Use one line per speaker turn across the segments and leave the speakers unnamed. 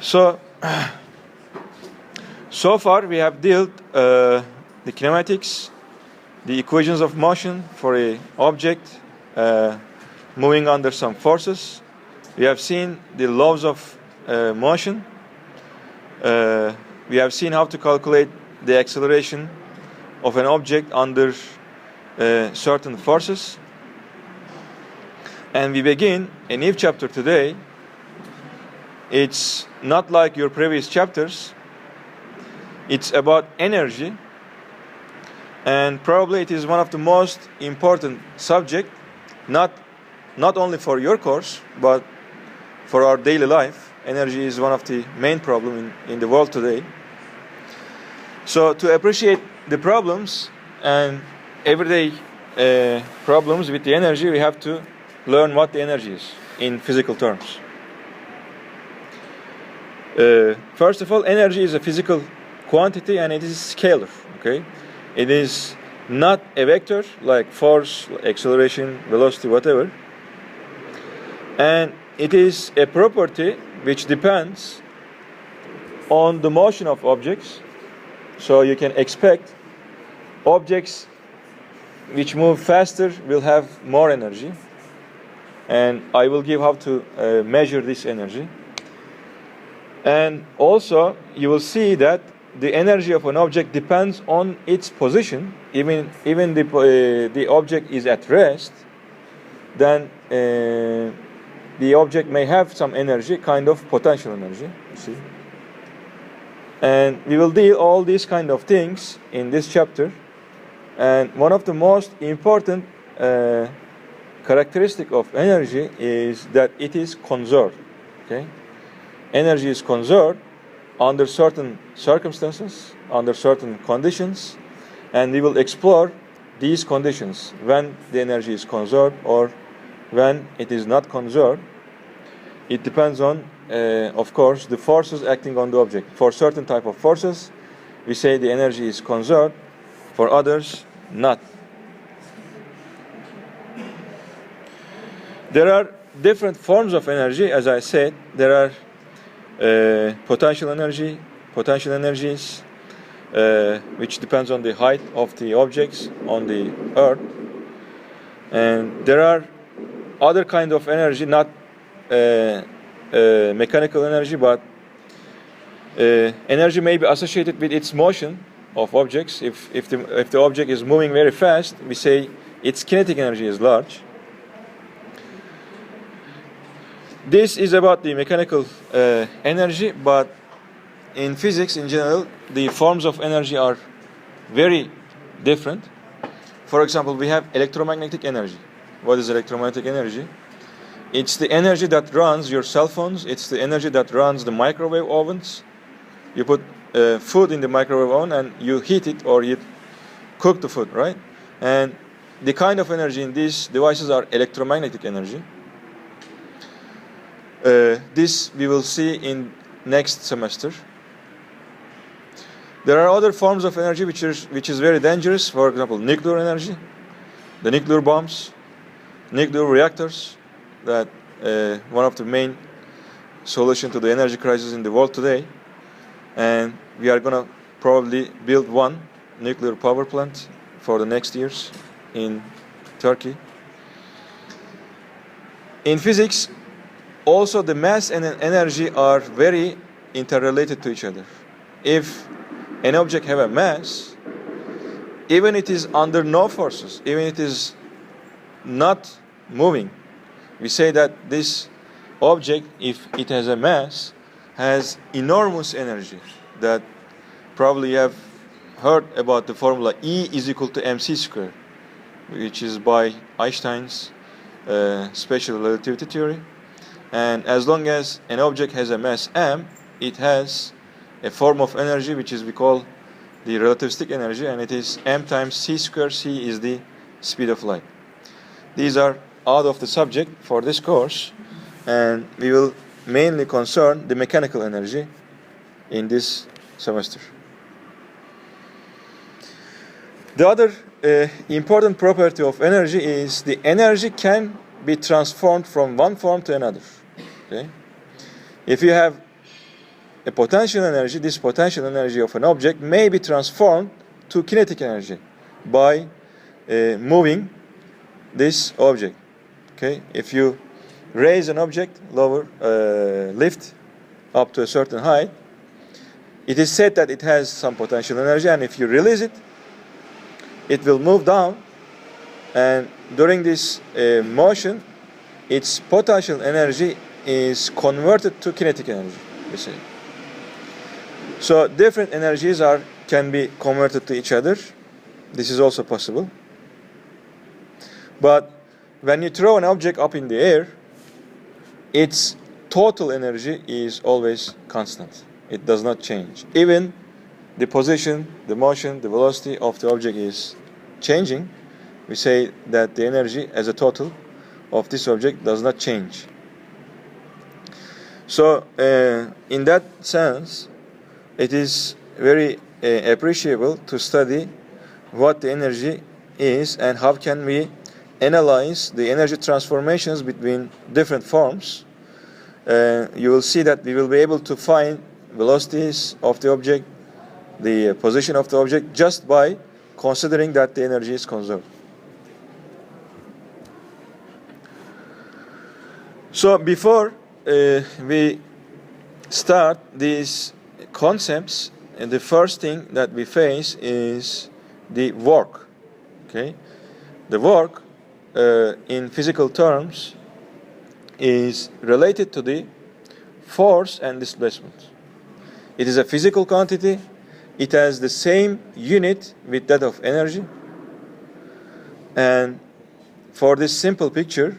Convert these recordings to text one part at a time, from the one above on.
So, so far we have dealt the kinematics, the equations of motion for a object moving under some forces. We have seen the laws of motion. We have seen how to calculate the acceleration of an object under certain forces. And we begin a new chapter today. It's not like your previous chapters. It's about energy. And probably it is one of the most important subjects, not only for your course, but for our daily life. Energy is one of the main problems in the world today. So to appreciate the problems and everyday problems with the energy, we have to learn what the energy is in physical terms. First of all, energy is a physical quantity and it is scalar. Okay, it is not a vector like force, acceleration, velocity, whatever. And it is a property which depends on the motion of objects. So you can expect objects which move faster will have more energy. And I will give how to measure this energy. And also you will see that the energy of an object depends on its position. Even the object is at rest, then the object may have some energy, kind of potential energy, you see. And we will deal all these kind of things in this chapter. And one of the most important characteristic of energy is that it is conserved. Okay? Energy is conserved under certain circumstances, under certain conditions, and we will explore these conditions when the energy is conserved or when it is not conserved. It depends on, of course, the forces acting on the object. For certain type of forces, we say the energy is conserved. For others, not. There are different forms of energy. As I said, there are potential energies, which depends on the height of the objects on the earth. And there are other kind of energy, not mechanical energy, but energy may be associated with its motion of objects. If the object is moving very fast, we say its kinetic energy is large. This is about the mechanical energy, but in physics in general, the forms of energy are very different. For example, we have electromagnetic energy. What is electromagnetic energy? It's the energy that runs your cell phones. It's the energy that runs the microwave ovens. You put food in the microwave oven and you heat it or you cook the food, right? And the kind of energy in these devices are electromagnetic energy. This we will see in next semester. There are other forms of energy which is very dangerous. For example, nuclear energy, the nuclear bombs, nuclear reactors. That one of the main solution to the energy crisis in the world today. And we are gonna probably build one nuclear power plant for the next years in Turkey. In physics, also the mass and energy are very interrelated to each other. If an object have a mass, even it is under no forces, even it is not moving, we say that this object, if it has a mass, has enormous energy. That probably you have heard about the formula E is equal to mc squared, which is by Einstein's special relativity theory. And as long as an object has a mass m, it has a form of energy which is we call the relativistic energy, and it is m times c squared. C is the speed of light. These are out of the subject for this course, and we will mainly concern the mechanical energy in this semester. The other important property of energy is the energy can be transformed from one form to another. Okay? If you have a potential energy, this potential energy of an object may be transformed to kinetic energy by moving this object. Okay, if you raise an object, lift up to a certain height, it is said that it has some potential energy, and if you release it, it will move down, and during this motion, its potential energy is converted to kinetic energy, you see. So different energies can be converted to each other. This is also possible. But when you throw an object up in the air, its total energy is always constant. It does not change. Even the position, the motion, the velocity of the object is changing. We say that the energy as a total of this object does not change. So in that sense, it is very appreciable to study what the energy is and how can we analyze the energy transformations between different forms. You will see that we will be able to find velocities of the object, the position of the object, just by considering that the energy is conserved. So before we start these concepts, the first thing that we face is the work. Okay, the work in physical terms is related to the force and displacement. It is a physical quantity. It has the same unit with that of energy. And for this simple picture,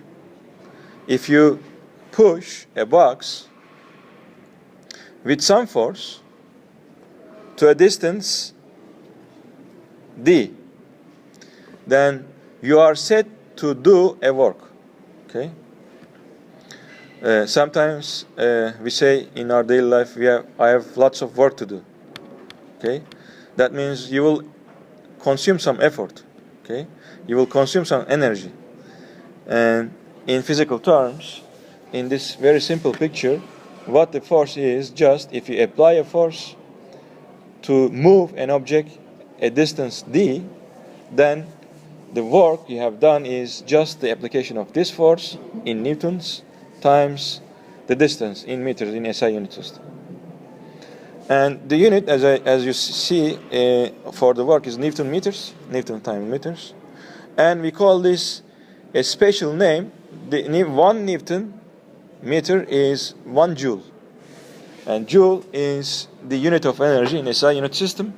if you push a box with some force to a distance d, then you are set to do a work. Okay. Sometimes we say in our daily life, I have lots of work to do. Okay, that means you will consume some effort. Okay, you will consume some energy. And in physical terms, in this very simple picture, what the force is, just if you apply a force to move an object a distance d, then the work you have done is just the application of this force in newtons times the distance in meters in SI unit system. And the unit, as you see, for the work is Newton meters, Newton times meters. And we call this a special name. The 1 Newton meter is 1 joule. And joule is the unit of energy in SI unit system.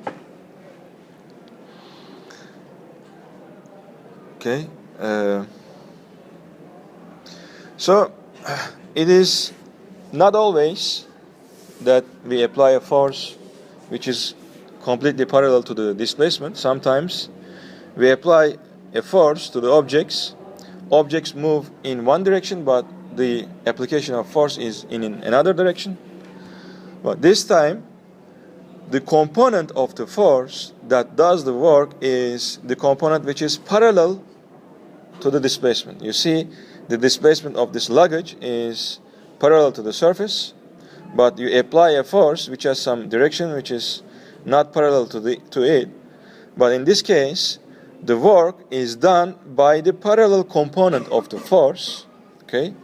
Okay. So it is not always that we apply a force which is completely parallel to the displacement. Sometimes we apply a force to the objects. Objects move in one direction, but the application of force is in another direction. But this time, the component of the force that does the work is the component which is parallel to the displacement. You see, the displacement of this luggage is parallel to the surface, but you apply a force which has some direction which is not parallel to it. But in this case, the work is done by the parallel component of the force. Okay?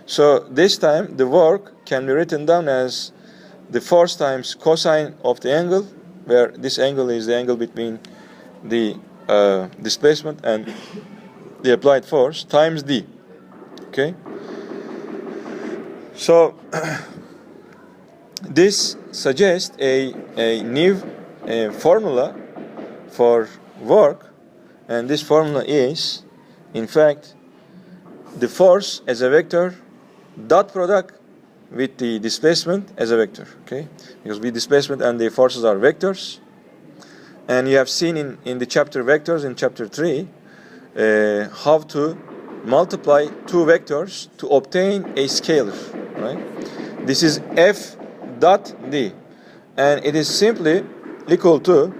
So this time, the work can be written down as the force times cosine of the angle, where this angle is the angle between the displacement and the applied force, times d. Okay? So this suggests a new formula for work, and this formula is, in fact, the force as a vector dot product with the displacement as a vector. Okay, because the displacement and the forces are vectors, and you have seen in the chapter vectors in chapter 3 how to multiply two vectors to obtain a scalar. Right? This is f dot d, and it is simply equal to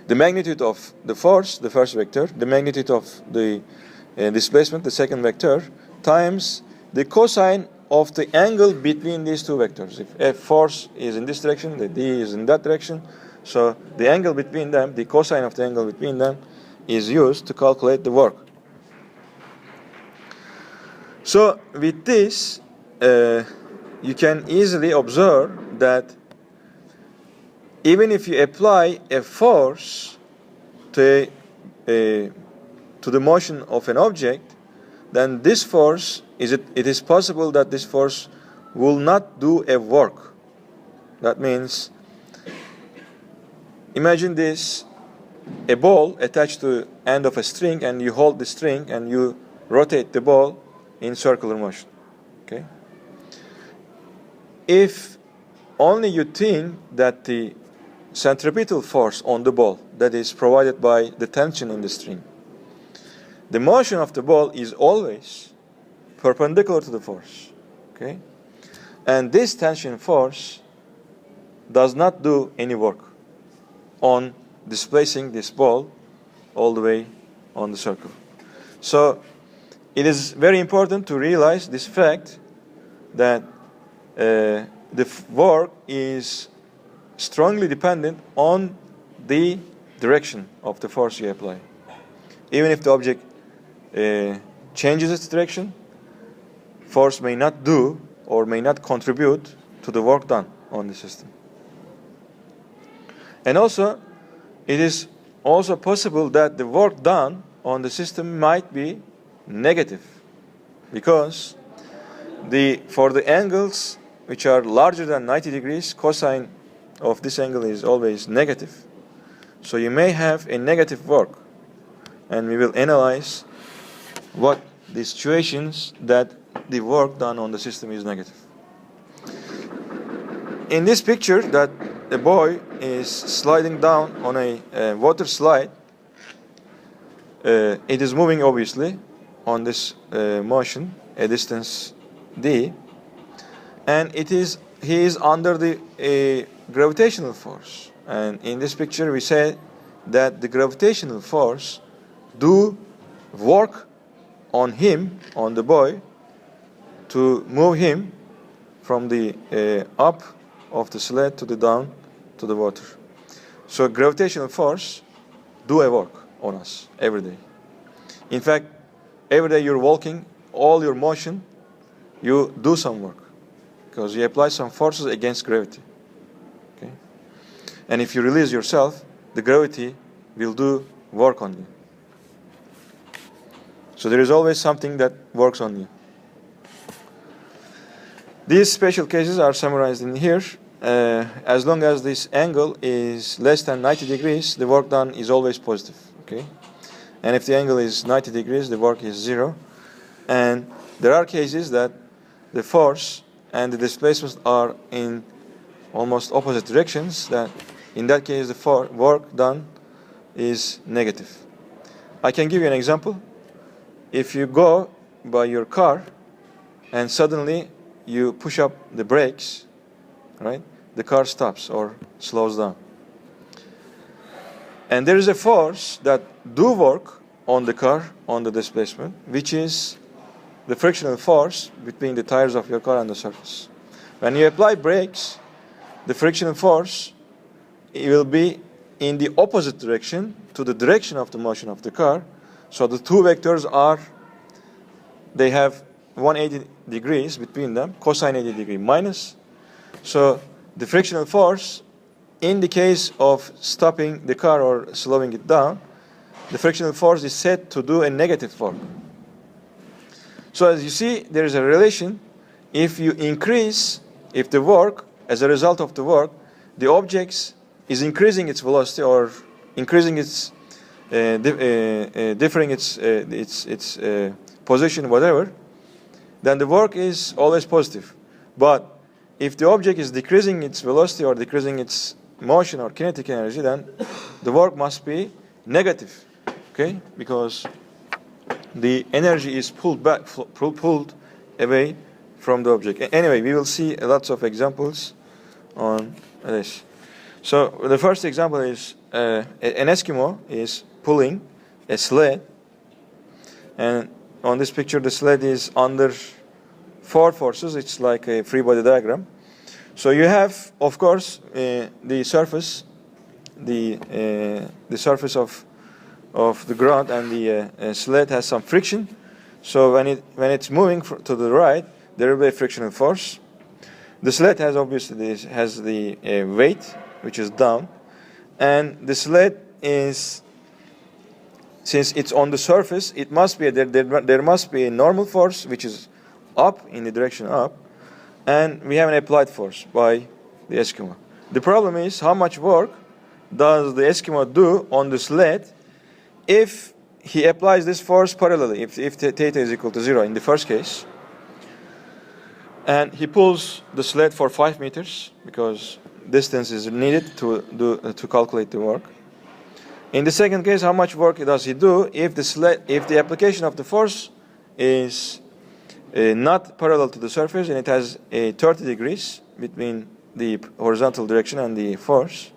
the magnitude of the force, the first vector, the magnitude of the displacement, the second vector, times the cosine of the angle between these two vectors. If a force is in this direction, the D is in that direction, so the angle between them, the cosine of the angle between them, is used to calculate the work. So with this, you can easily observe that even if you apply a force to the motion of an object, then this force, it is possible that this force will not do a work. That means, imagine this, a ball attached to the end of a string, and you hold the string and you rotate the ball in circular motion. Okay? If only you think that the centripetal force on the ball, that is provided by the tension in the string, the motion of the ball is always perpendicular to the force. Okay? And this tension force does not do any work on displacing this ball all the way on the circle. So it is very important to realize this fact that the work is strongly dependent on the direction of the force you apply. Even if the object changes its direction, force may not do or may not contribute to the work done on the system. And also, it is also possible that the work done on the system might be negative, because for the angles which are larger than 90 degrees, cosine of this angle is always negative. So you may have a negative work, and we will analyze what the situations that the work done on the system is negative. In this picture, that a boy is sliding down on a water slide. It is moving obviously on this motion, a distance d, and he is under the gravitational force. And in this picture, we say that the gravitational force do work on him, on the boy, to move him from the up of the sled to the down to the water. So gravitational force do a work on us every day. In fact, every day you're walking, all your motion, you do some work, because you apply some forces against gravity. Okay? And if you release yourself, the gravity will do work on you. So there is always something that works on you. These special cases are summarized in here. As long as this angle is less than 90 degrees, the work done is always positive. Okay? And if the angle is 90 degrees, the work is 0. And there are cases that the force and the displacement are in almost opposite directions. That in that case, the work done is negative. I can give you an example. If you go by your car and suddenly you push up the brakes, right? The car stops or slows down. And there is a force that do work on the car, on the displacement, which is the frictional force between the tires of your car and the surface. When you apply brakes, the frictional force, it will be in the opposite direction to the direction of the motion of the car. So the two vectors they have 180 degrees between them, cosine 80 degree minus. So the frictional force, in the case of stopping the car or slowing it down, the frictional force is said to do a negative work. So as you see, there is a relation. If you increase, if the work, as a result of the work, the object is increasing its velocity or increasing its, differing its position, whatever, then the work is always positive. But if the object is decreasing its velocity or decreasing its motion or kinetic energy, then the work must be negative, okay? Because the energy is pulled away from the object. Anyway, we will see lots of examples on this. So the first example is an Eskimo is pulling a sled, and on this picture the sled is under four forces. It's like a free body diagram. So you have, of course, the surface, the surface of the ground, and the sled has some friction. So when it's moving to the right, there will be a frictional force. The sled has obviously the weight, which is down, and the sled is, since it's on the surface, it must be there must be a normal force which is up, in the direction up, and we have an applied force by the Eskimo. The problem is, how much work does the Eskimo do on the sled if he applies this force parallelly, if theta is equal to 0 in the first case, and he pulls the sled for 5 meters because distance is needed to calculate the work. In the second case, how much work does he do if the application of the force is not parallel to the surface and it has a 30 degrees between the horizontal direction and the force?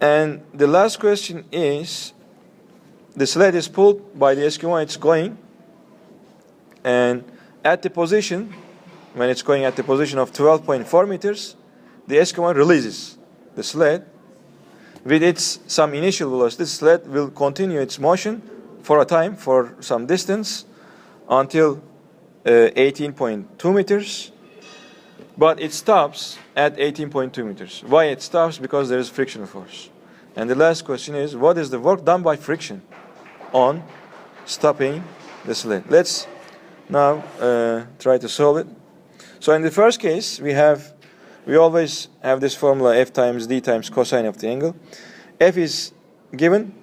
And the last question is, the sled is pulled by the Eskimo, it's going, and at the position, when it's going at the position of 12.4 meters, the Eskimo releases the sled. With its some initial velocity, the sled will continue its motion for a time, for some distance, until 18.2 meters, but it stops at 18.2 meters. Why it stops? Because there is frictional force. And the last question is, what is the work done by friction on stopping the sled? Let's now try to solve it. So in the first case, we always have this formula, F times D times cosine of the angle. F is given,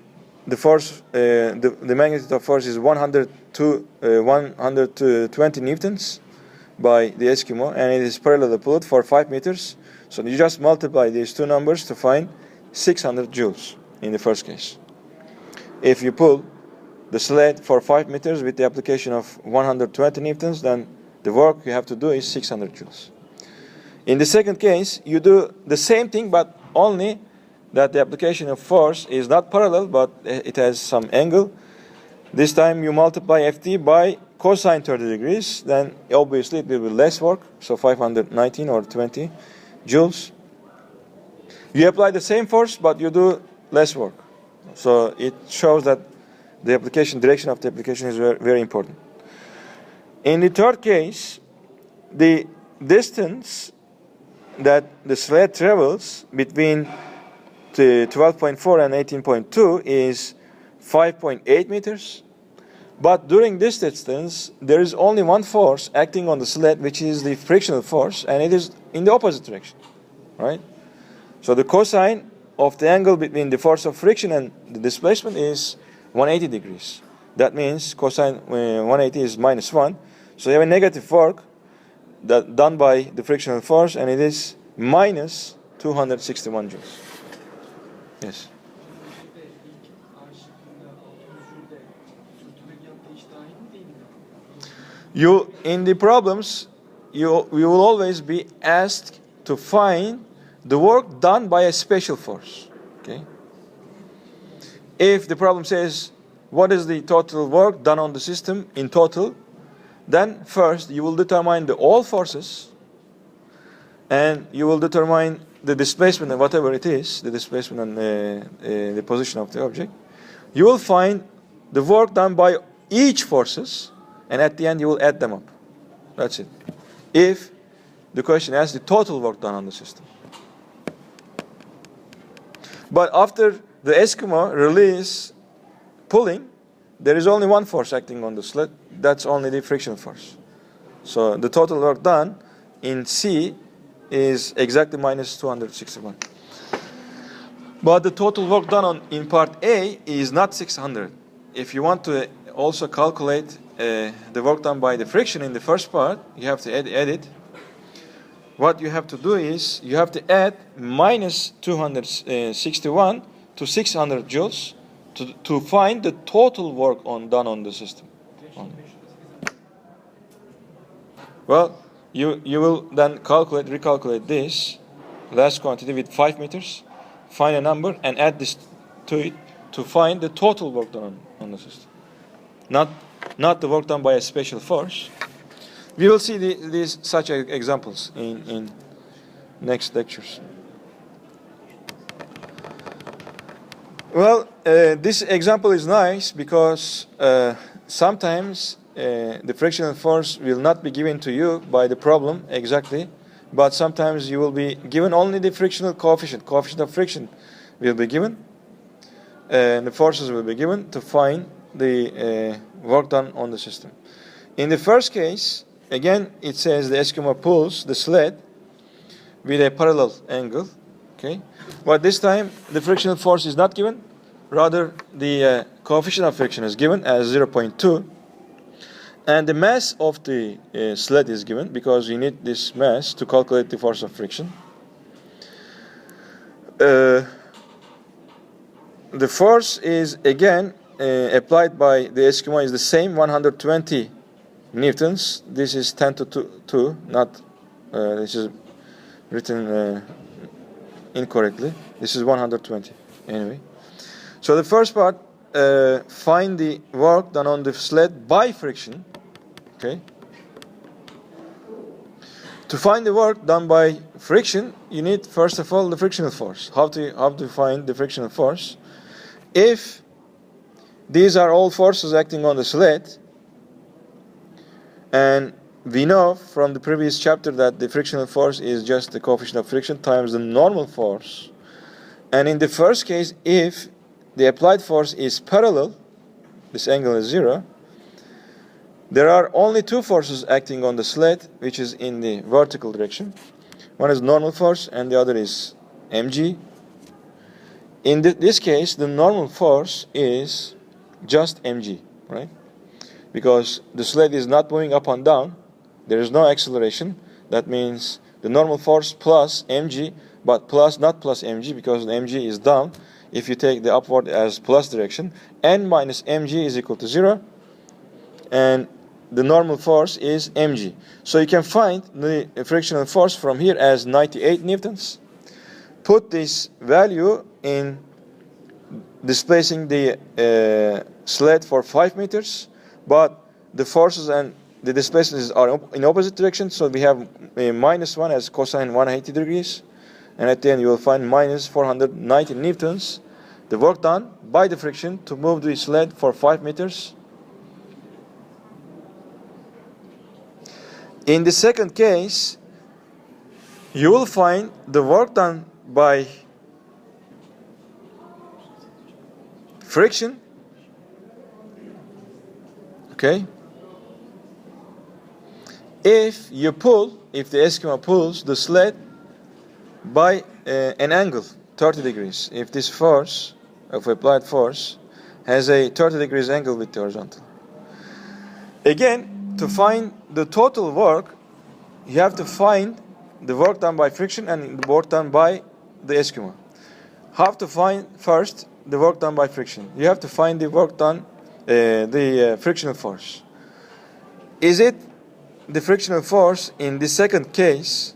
the force, the magnitude of force is 120 newtons by the Eskimo, and it is parallel pulled for 5 meters. So you just multiply these two numbers to find 600 joules in the first case. If you pull the sled for 5 meters with the application of 120 newtons, then the work you have to do is 600 joules. In the second case, you do the same thing, but only that the application of force is not parallel, but it has some angle. This time you multiply Ft by cosine 30 degrees, then obviously it will be less work, so 519 or 20 joules. You apply the same force, but you do less work. So it shows that the application, direction of the application is very, very important. In the third case, the distance that the sled travels between the 12.4 and 18.2 is 5.8 meters. But during this distance, there is only one force acting on the sled, which is the frictional force, and it is in the opposite direction, right? So the cosine of the angle between the force of friction and the displacement is 180 degrees. That means cosine 180 is minus 1. So you have a negative work that done by the frictional force, and it is minus 261 joules. Yes. You, in the problems, you will always be asked to find the work done by a special force. Okay. If the problem says, what is the total work done on the system in total, then first you will determine all forces, and you will determine the displacement and whatever it is, the displacement and the position of the object. You will find the work done by each forces, and at the end you will add them up. That's it. If the question asks the total work done on the system. But after the Eskimo release pulling, there is only one force acting on the sled. That's only the friction force. So the total work done in C is exactly minus 261. But the total work done in part A is not 600. If you want to also calculate the work done by the friction in the first part, you have to add it. What you have to do is, you have to add minus 261 to 600 joules to find the total work done on the system. Well, you will then recalculate this last quantity with 5 meters, find a number, and add this to it to find the total work done on the system. Not not the work done by a special force. We will see these such examples in next lectures. Well, this example is nice because sometimes the frictional force will not be given to you by the problem exactly, but sometimes you will be given only the frictional coefficient of friction will be given, and the forces will be given to find the work done on the system. In the first case, again, it says the Eskimo pulls the sled with a parallel angle, okay? But this time, the frictional force is not given. Rather, the coefficient of friction is given as 0.2. And the mass of the sled is given because you need this mass to calculate the force of friction. The force is, again, applied by the Eskimo is the same, 120 newtons. This is 10 to 2, not, this is written incorrectly. This is 120, anyway. So the first part, find the work done on the sled by friction, okay? To find the work done by friction, you need, first of all, the frictional force. How to find the frictional force? If these are all forces acting on the sled, and we know from the previous chapter that the frictional force is just the coefficient of friction times the normal force. And in the first case, if the applied force is parallel, this angle is 0, there are only two forces acting on the sled, which is in the vertical direction. One is normal force and the other is mg. In this case, the normal force is just mg, right? Because the sled is not moving up and down, there is no acceleration. That means the normal force plus mg, but not plus mg because the mg is down. If you take the upward as plus direction, n minus mg is equal to 0, and the normal force is mg. So you can find the frictional force from here as 98 newtons. Put this value in displacing the sled for 5 meters, but the forces and the displacements are in opposite direction, so we have a -1 as cosine 180 degrees, and at the end you will find minus 490 newtons, the work done by the friction to move the sled for 5 meters. In the second case, you will find the work done by friction, okay? If the Eskimo pulls the sled by an angle, 30 degrees, if this force of applied force has a 30 degrees angle with the horizontal. Again, to find the total work, you have to find the work done by friction and the work done by the Eskimo. How to find first the work done by friction? You have to find the work done, the frictional force. Is it the frictional force in the second case?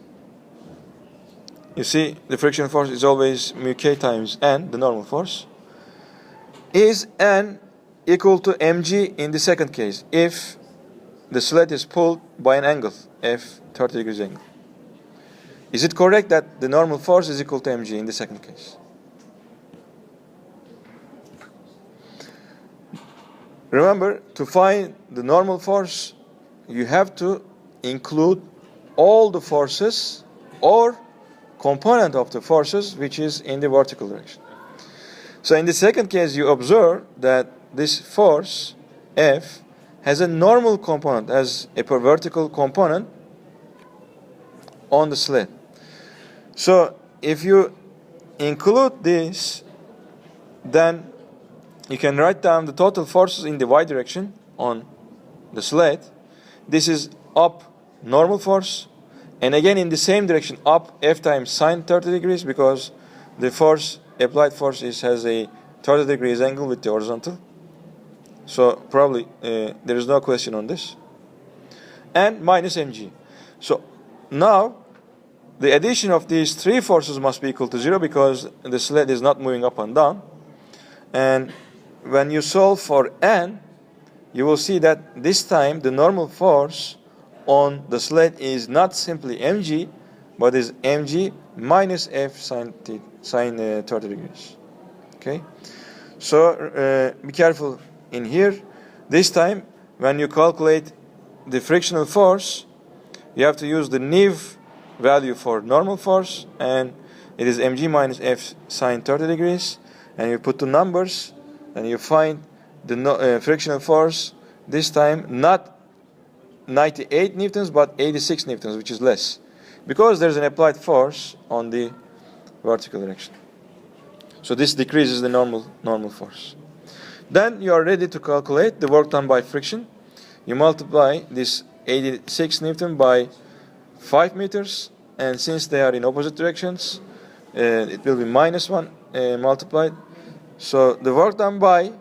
You see, the frictional force is always mu k times n, the normal force. Is n equal to mg in the second case if the sled is pulled by an angle, f 30 degrees angle? Is it correct that the normal force is equal to mg in the second case? Remember, to find the normal force, you have to include all the forces or component of the forces which is in the vertical direction. So in the second case, you observe that this force, F, has a normal component, as a vertical component on the sled. So if you include this, then you can write down the total forces in the y direction on the sled. This is up normal force, and again in the same direction up F times sine 30 degrees because the force, applied force has a 30 degrees angle with the horizontal. So probably there is no question on this. And minus mg. So now the addition of these three forces must be equal to 0 because the sled is not moving up and down. And when you solve for n, you will see that this time the normal force on the sled is not simply mg, but is mg minus f sine 30 degrees. Okay, so be careful in here. This time, when you calculate the frictional force, you have to use the Newton value for normal force, and it is mg minus f sine 30 degrees, and you put the numbers, and you find the frictional force, this time not 98 newtons but 86 newtons, which is less, because there's an applied force on the vertical direction. So this decreases the normal force. Then you are ready to calculate the work done by friction. You multiply this 86 newton by 5 meters, and since they are in opposite directions, it will be minus 1 multiplied. So the work done by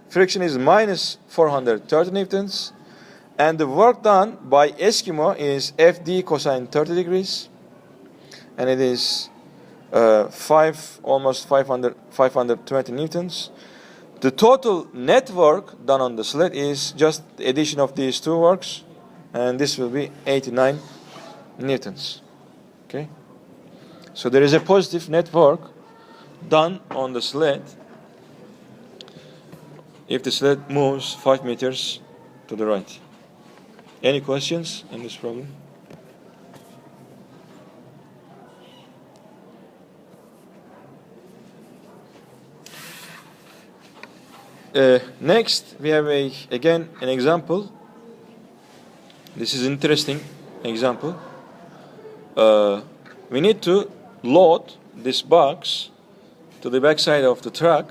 friction is minus 430 newtons, and the work done by Eskimo is Fd cosine 30 degrees, and it is almost 520 newtons. The total net work done on the sled is just the addition of these two works, and this will be 89 newtons. Okay, so there is a positive net work done on the sled if the sled moves 5 meters to the right. Any questions in this problem? Next, we have again an example. This is interesting example. We need to load this box to the backside of the truck.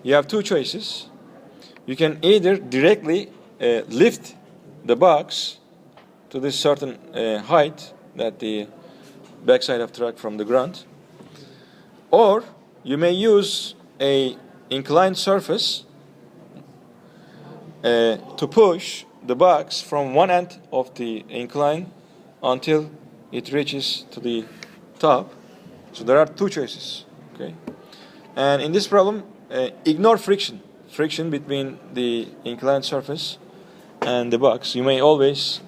You have two choices. You can either directly lift the box to this certain height, that the backside of the truck from the ground, or you may use a inclined surface to push the box from one end of the incline until it reaches to the top. So there are two choices. Okay, and in this problem, ignore friction between the inclined surface and the box. You may always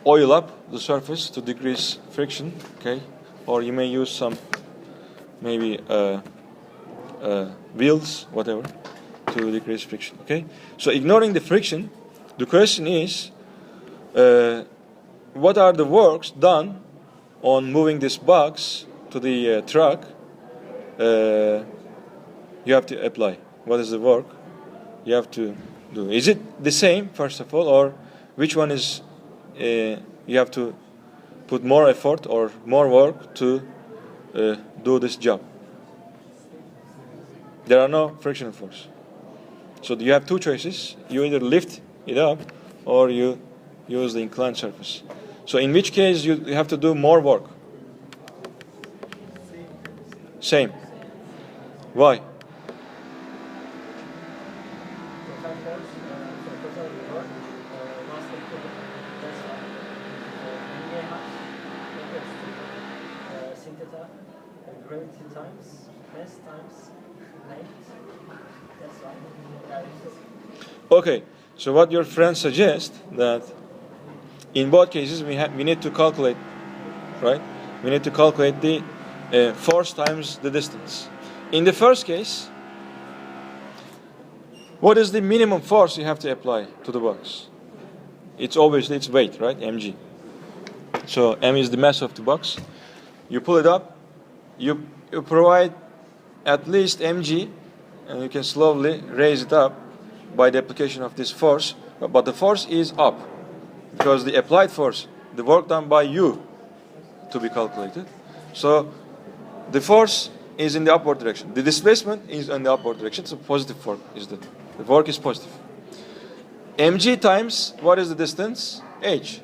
oil up the surface to decrease friction. Okay, or you may use some maybe wheels, whatever, to decrease friction. Okay, so ignoring the friction, the question is, what are the works done on moving this box to the truck? You have to apply. What is the work you have to do? Is it the same, first of all, or which one is you have to put more effort or more work to do this job? There are no frictional force. So you have two choices. You either lift it up or you use the inclined surface. So in which case you have to do more work? Same. Why? Okay, so what your friend suggests, that in both cases we need to calculate, right? We need to calculate the force times the distance. In the first case, what is the minimum force you have to apply to the box? It's obviously its weight, right? mg. So m is the mass of the box. You pull it up, you provide at least mg, and you can slowly raise it up by the application of this force, but the force is up because the applied force, the work done by you, to be calculated. So the force is in the upward direction. The displacement is in the upward direction. So positive work is the work is positive. mg times what is the distance? H.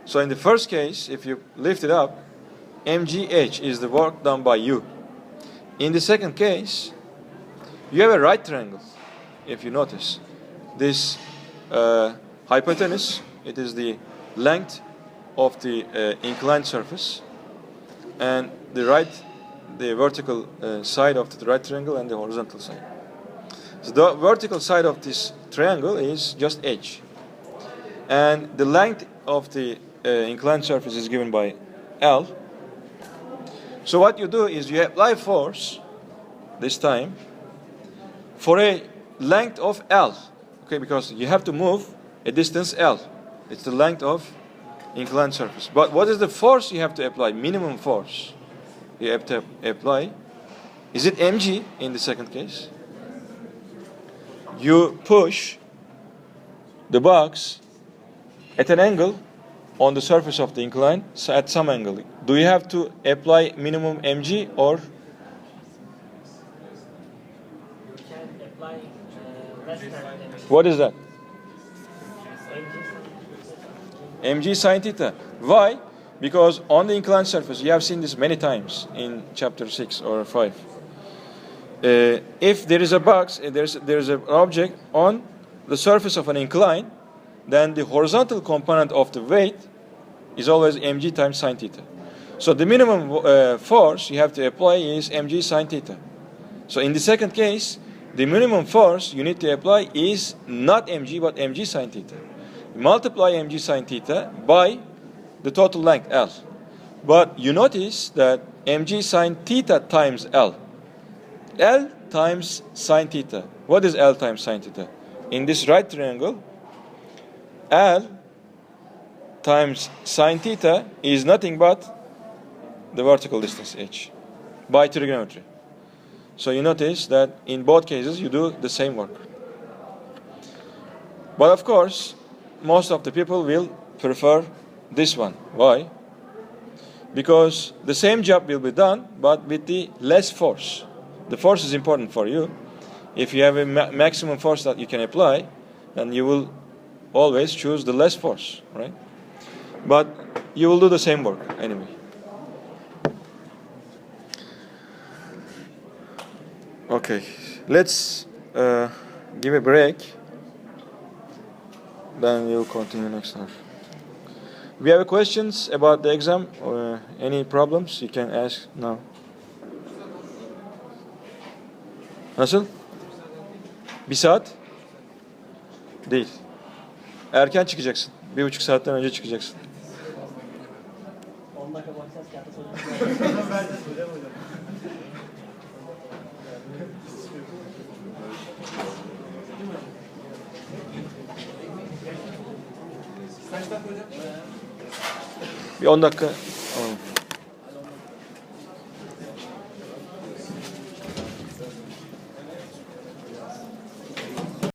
So in the first case, if you lift it up, mgh is the work done by you. In the second case, you have a right triangle. If you notice, this hypotenuse, it is the length of the inclined surface, and the vertical side of the right triangle, and the horizontal side. So the vertical side of this triangle is just h. And the length of the inclined surface is given by L. So what you do is you apply force, this time, for a length of L. Okay, because you have to move a distance L. It's the length of inclined surface. But what is the force you have to apply? Minimum force you have to apply. Is it mg in the second case? You push the box at an angle on the surface of the incline, so at some angle. Do you have to apply minimum mg or?
You can apply less than mg.
What is that? Mg sine theta. Why? Because on the inclined surface, you have seen this many times in chapter 6 or 5. If there is a box, there's an object on the surface of an incline, then the horizontal component of the weight is always mg times sine theta. So the minimum force you have to apply is mg sine theta. So in the second case, the minimum force you need to apply is not mg but mg sine theta. Multiply mg sine theta by the total length L. But you notice that mg sine theta times L. L times sine theta. What is L times sine theta? In this right triangle, L times sine theta is nothing but the vertical distance h by trigonometry. So you notice that in both cases you do the same work. But of course, most of the people will prefer this one. Why? Because the same job will be done, but with the less force. The force is important for you. If you have a maximum force that you can apply, then you will always choose the less force, right? But you will do the same work anyway. Okay, let's give a break. Then we'll continue next hour. If you have questions about the exam or any problems, you can ask now. Nasıl? Bir saat? Değil. Erken çıkacaksın. 1,5 saatten önce çıkacaksın.
10 dakika bakacağız ki soracağım. Ben de soracağım hocam.
Bir 10 dakika